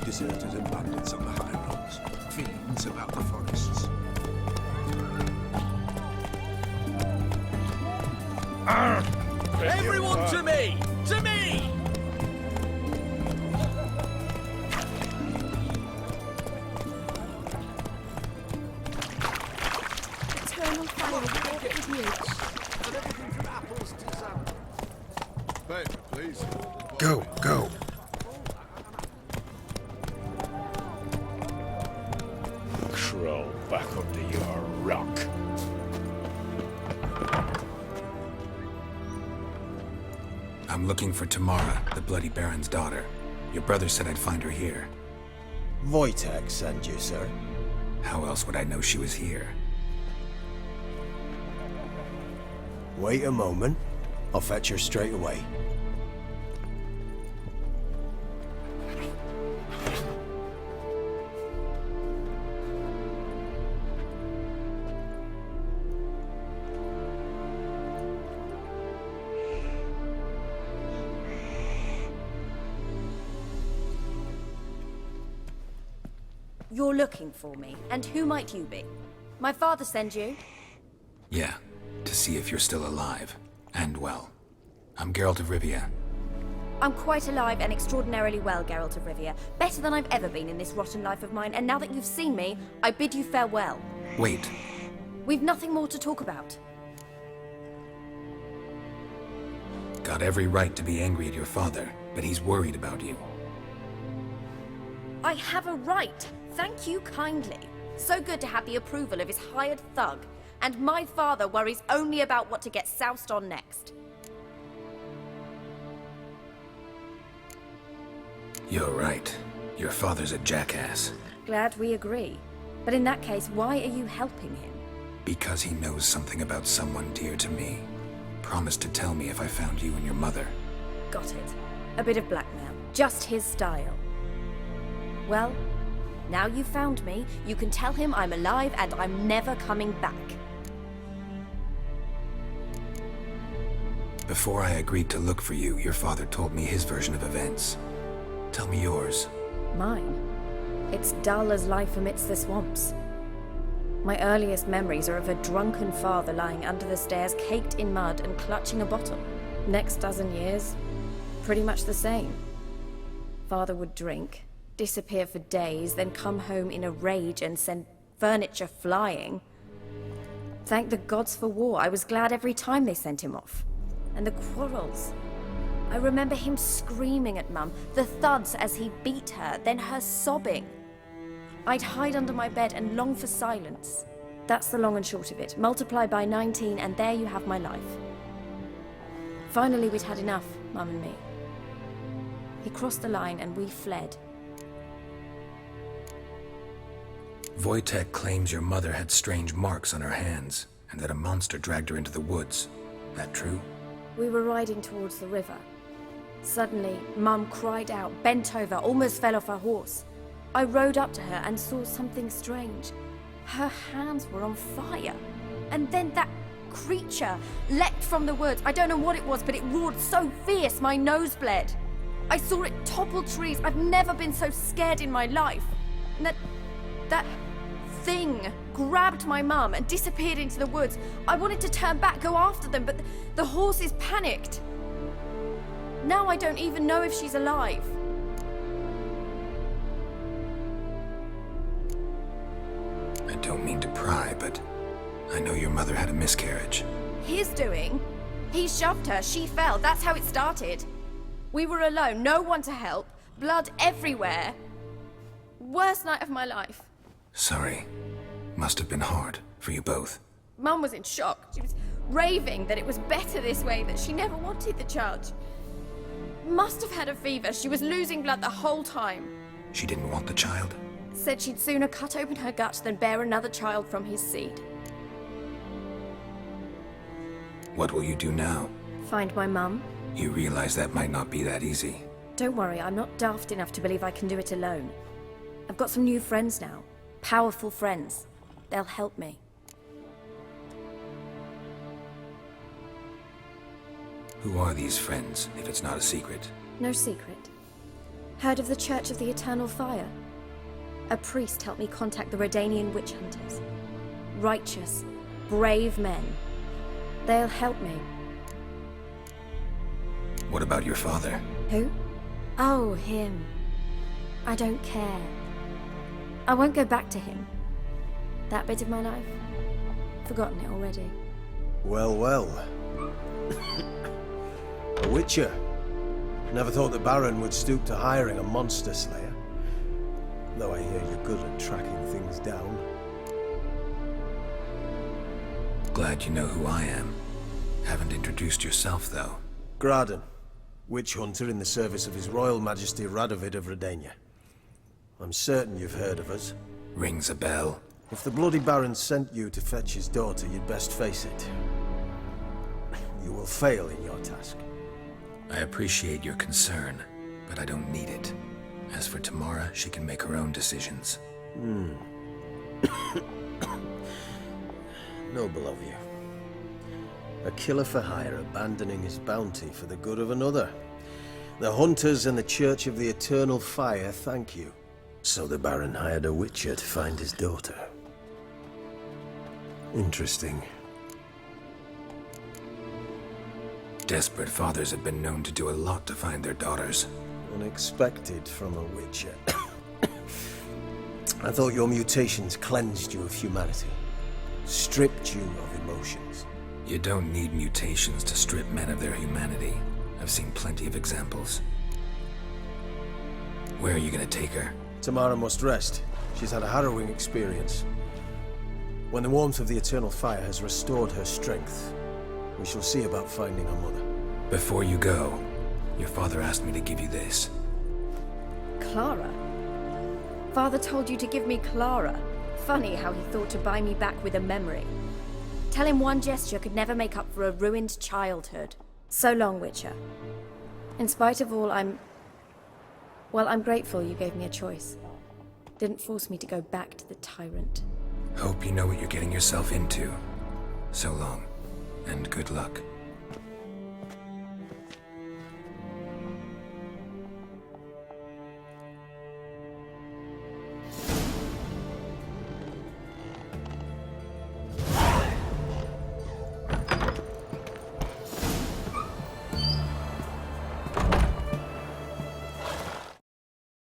Deserted abundance on the high roads. Fiends about the forests. Everyone to me! To me! Eternal fire of And everything from apples to some. Paper, please. Go, go. Crawl back under your rock. I'm looking for Tamara, the Bloody Baron's daughter. Your brother said I'd find her here. Wojtek sent you, sir. How else would I know she was here? Wait a moment. I'll fetch her straight away. You're looking for me, and who might you be? My father sent you? Yeah, to see if you're still alive. And well. I'm Geralt of Rivia. I'm quite alive and extraordinarily well, Geralt of Rivia. Better than I've ever been in this rotten life of mine, and now that you've seen me, I bid you farewell. Wait. We've nothing more to talk about. Got every right to be angry at your father, but he's worried about you. I have a right. Thank you kindly. So good to have the approval of his hired thug. And my father worries only about what to get soused on next. You're right. Your father's a jackass. Glad we agree. But in that case, why are you helping him? Because he knows something about someone dear to me. Promised to tell me if I found you and your mother. Got it. A bit of blackmail. Just his style. Well, now you've found me, you can tell him I'm alive and I'm never coming back. Before I agreed to look for you, your father told me his version of events. Tell me yours. Mine? It's dull as life amidst the swamps. My earliest memories are of a drunken father lying under the stairs, caked in mud and clutching a bottle. Next dozen years, pretty much the same. Father would drink, disappear for days, then come home in a rage and send furniture flying. Thank the gods for war. I was glad every time they sent him off. And the quarrels. I remember him screaming at Mum, the thuds as he beat her, then her sobbing. I'd hide under my bed and long for silence. That's the long and short of it. Multiply by 19 and there you have my life. Finally we'd had enough, Mum and me. He crossed the line and we fled. Wojtek claims your mother had strange marks on her hands, and that a monster dragged her into the woods. That true? We were riding towards the river. Suddenly, Mum cried out, bent over, almost fell off her horse. I rode up to her and saw something strange. Her hands were on fire. And then that creature leapt from the woods. I don't know what it was, but it roared so fierce my nose bled. I saw it topple trees. I've never been so scared in my life. And that thing grabbed my mum and disappeared into the woods. I wanted to turn back, go after them, but the horses panicked. Now I don't even know if she's alive. I don't mean to pry, but I know your mother had a miscarriage. His doing? He shoved her, she fell, that's how it started. We were alone, no one to help, blood everywhere. Worst night of my life. Sorry. Must have been hard for you both. Mum was in shock. She was raving that it was better this way, that she never wanted the child. Must have had a fever. She was losing blood the whole time. She didn't want the child? Said she'd sooner cut open her gut than bear another child from his seed. What will you do now? Find my mum. You realize that might not be that easy. Don't worry, I'm not daft enough to believe I can do it alone. I've got some new friends now. Powerful friends. They'll help me. Who are these friends, if it's not a secret? No secret. Heard of the Church of the Eternal Fire? A priest helped me contact the Redanian witch hunters. Righteous, brave men. They'll help me. What about your father? Who? Oh, him. I don't care. I won't go back to him. That bit of my life? Forgotten it already. Well, well. A witcher. Never thought the Baron would stoop to hiring a monster slayer. Though I hear you're good at tracking things down. Glad you know who I am. Haven't introduced yourself, though. Graden. Witch hunter in the service of His Royal Majesty Radovid of Redania. I'm certain you've heard of us. Rings a bell. If the Bloody Baron sent you to fetch his daughter, you'd best face it. You will fail in your task. I appreciate your concern, but I don't need it. As for Tamara, she can make her own decisions. Noble of you. A killer for hire abandoning his bounty for the good of another. The hunters and the Church of the Eternal Fire thank you. So the Baron hired a witcher to find his daughter. Interesting. Desperate fathers have been known to do a lot to find their daughters. Unexpected from a witcher. I thought your mutations cleansed you of humanity. Stripped you of emotions. You don't need mutations to strip men of their humanity. I've seen plenty of examples. Where are you gonna take her? Tamara must rest. She's had a harrowing experience. When the warmth of the Eternal Fire has restored her strength, we shall see about finding her mother. Before you go, your father asked me to give you this. Clara? Father told you to give me Clara. Funny how he thought to buy me back with a memory. Tell him one gesture could never make up for a ruined childhood. So long, Witcher. In spite of all, I'm grateful you gave me a choice. Didn't force me to go back to the tyrant. Hope you know what you're getting yourself into. So long, and good luck.